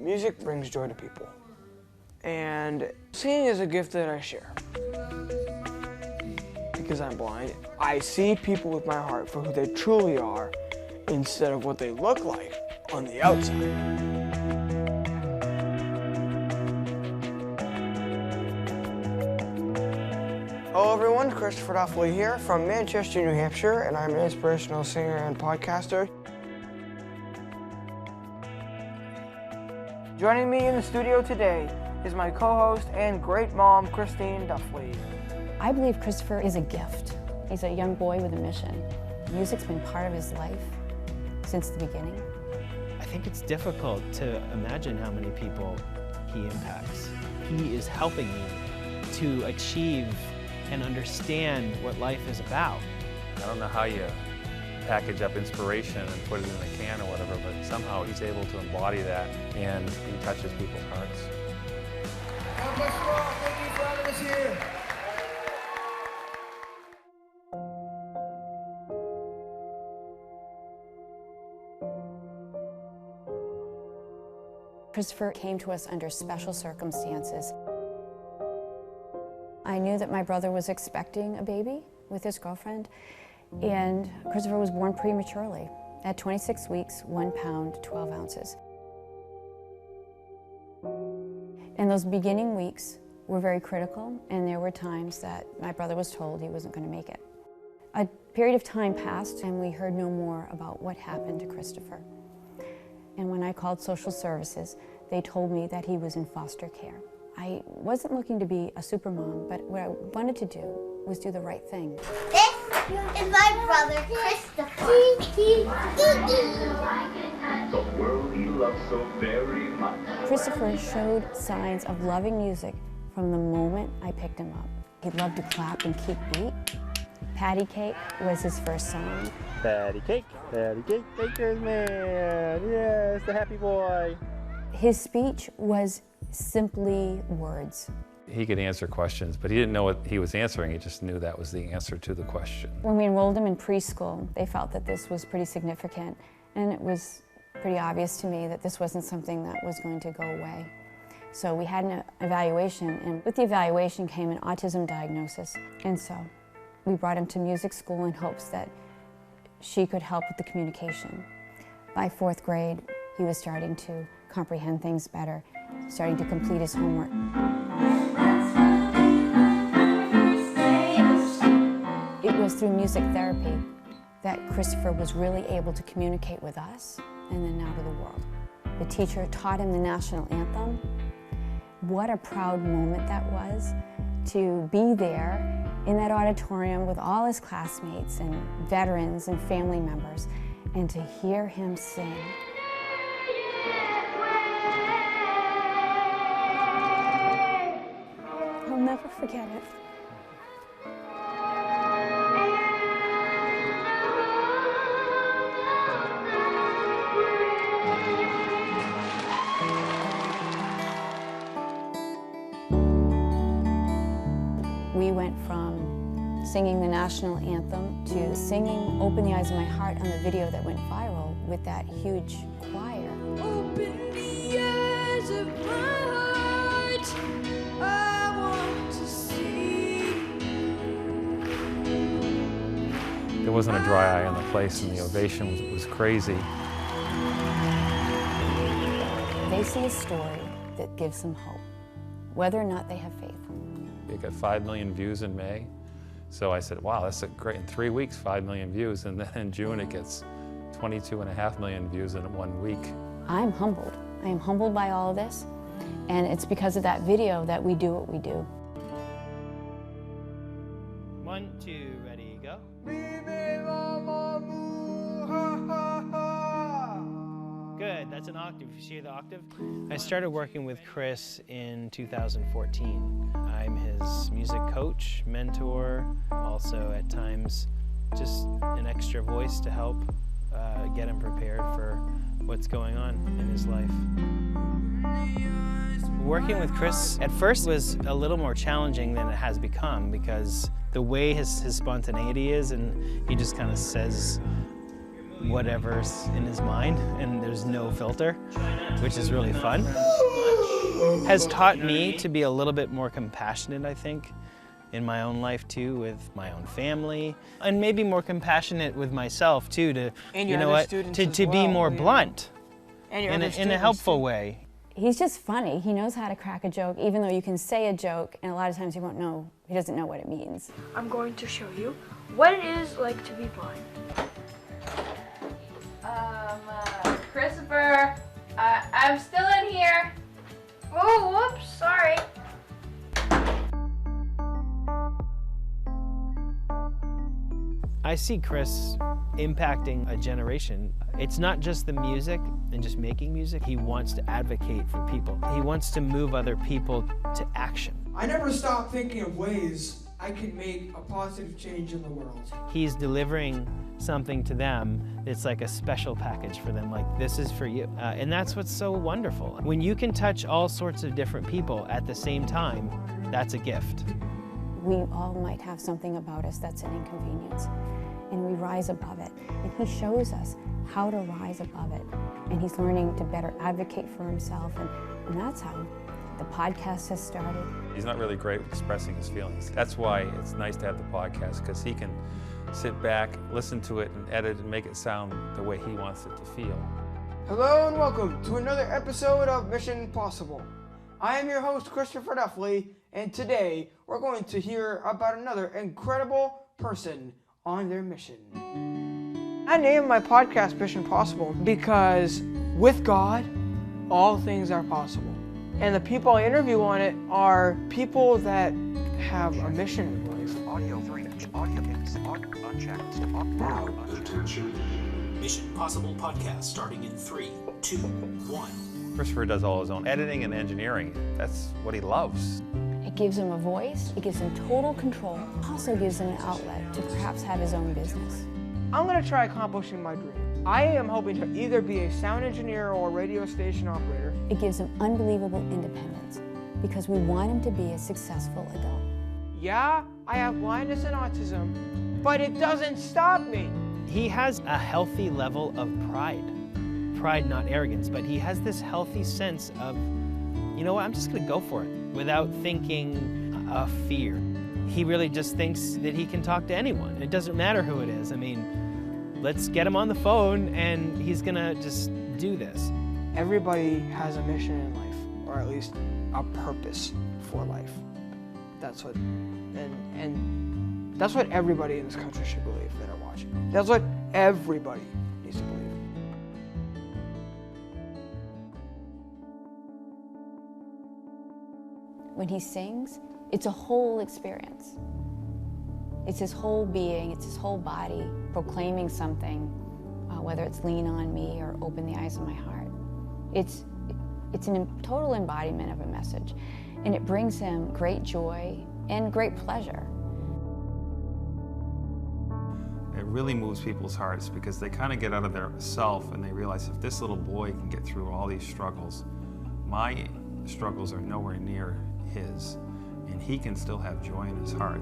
Music brings joy to people, and singing is a gift that I share. Because I'm blind, I see people with my heart for who they truly are instead of what they look like on the outside. Hello everyone, Christopher Duffley here from Manchester, New Hampshire, and I'm an inspirational singer and podcaster. Joining me in the studio today is my co-host and great mom, Christine Duffley. I believe Christopher is a gift. He's a young boy with a mission. Music's been part of his life since the beginning. I think it's difficult to imagine how many people he impacts. He is helping me to achieve and understand what life is about. I don't know how you package up inspiration and put it in a can or whatever, but somehow he's able to embody that and he touches people's hearts. God bless you all. Thank you for having us here. Christopher came to us under special circumstances. I knew that my brother was expecting a baby with his girlfriend, and Christopher was born prematurely at 26 weeks, 1 pound, 12 ounces. And those beginning weeks were very critical, and there were times that my brother was told he wasn't going to make it. A period of time passed, and we heard no more about what happened to Christopher. And when I called social services, they told me that he was in foster care. I wasn't looking to be a supermom, but what I wanted to do was do the right thing. This is my brother, Christopher. The world he loves so very much. Christopher showed signs of loving music from the moment I picked him up. He loved to clap and keep beat. Patty Cake was his first song. Patty Cake, Baker's Man, yes, the happy boy. His speech was simply words. He could answer questions, but he didn't know what he was answering. He just knew that was the answer to the question. When we enrolled him in preschool, they felt that this was pretty significant, and it was pretty obvious to me that this wasn't something that was going to go away. So we had an evaluation, and with the evaluation came an autism diagnosis. And so we brought him to music school in hopes that she could help with the communication. By 4th grade, he was starting to comprehend things better, starting to complete his homework. It was through music therapy that Christopher was really able to communicate with us and then out to the world. The teacher taught him the national anthem. What a proud moment that was to be there in that auditorium with all his classmates and veterans and family members, and to hear him sing. I'll never forget it. We went from singing the national anthem to singing Open the Eyes of My Heart on the video that went viral with that huge choir. Open the eyes of my heart, I want to see. There wasn't a dry eye on the place, and the ovation was crazy. They see a story that gives them hope, whether or not they have faith. It got 5 million views in May. So I said, wow, that's a great, in 3 weeks, 5 million views. And then in June, it gets 22.5 million views in 1 week. I'm humbled. I am humbled by all of this. And it's because of that video that we do what we do. 1, 2, ready, go. Good, that's an octave. You see the octave? I started working with Chris in 2014. I'm his music coach, mentor, also at times just an extra voice to help get him prepared for what's going on in his life. Working with Chris at first was a little more challenging than it has become, because the way his spontaneity is, and he just kind of says whatever's in his mind, and there's no filter, which is really fun. Has taught me to be a little bit more compassionate, I think, in my own life too, with my own family, and maybe more compassionate with myself too, to, you know what, to be more blunt in a helpful way. He's just funny. He knows how to crack a joke, even though you can say a joke, and a lot of times he doesn't know what it means. I'm going to show you what it is like to be blind. Christopher, I'm still in here. Oh, whoops, sorry. I see Chris impacting a generation. It's not just the music and just making music. He wants to advocate for people. He wants to move other people to action. I never stop thinking of ways I can make a positive change in the world. He's delivering something to them that's like a special package for them, like this is for you. And that's what's so wonderful. When you can touch all sorts of different people at the same time, that's a gift. We all might have something about us that's an inconvenience, and we rise above it. And he shows us how to rise above it. And he's learning to better advocate for himself, and that's how the podcast has started. He's not really great at expressing his feelings. That's why it's nice to have the podcast, because he can sit back, listen to it, and edit and make it sound the way he wants it to feel. Hello and welcome to another episode of Mission Possible. I am your host, Christopher Duffley, and today we're going to hear about another incredible person on their mission. I named my podcast Mission Possible because with God, all things are possible. And the people I interview on it are people that have a mission in life. Audio 3, audio unchecked. Now, attention. Mission Possible podcast starting in 3, 2, 1. Christopher does all his own editing and engineering. That's what he loves. It gives him a voice, it gives him total control, also gives him an outlet to perhaps have his own business. I'm going to try accomplishing my dream. I am hoping to either be a sound engineer or a radio station operator. It gives him unbelievable independence because we want him to be a successful adult. Yeah, I have blindness and autism, but it doesn't stop me. He has a healthy level of pride. Pride, not arrogance, but he has this healthy sense of, you know what, I'm just going to go for it without thinking of fear. He really just thinks that he can talk to anyone. It doesn't matter who it is. I mean, let's get him on the phone and he's going to just do this. Everybody has a mission in life, or at least a purpose for life. That's what, and that's what everybody in this country should believe that are watching. That's what everybody needs to believe. When he sings, it's a whole experience. It's his whole being, it's his whole body proclaiming something, whether it's lean on me or open the eyes of my heart. It's a total embodiment of a message, and it brings him great joy and great pleasure. It really moves people's hearts because they kind of get out of their self and they realize if this little boy can get through all these struggles, my struggles are nowhere near his, and he can still have joy in his heart.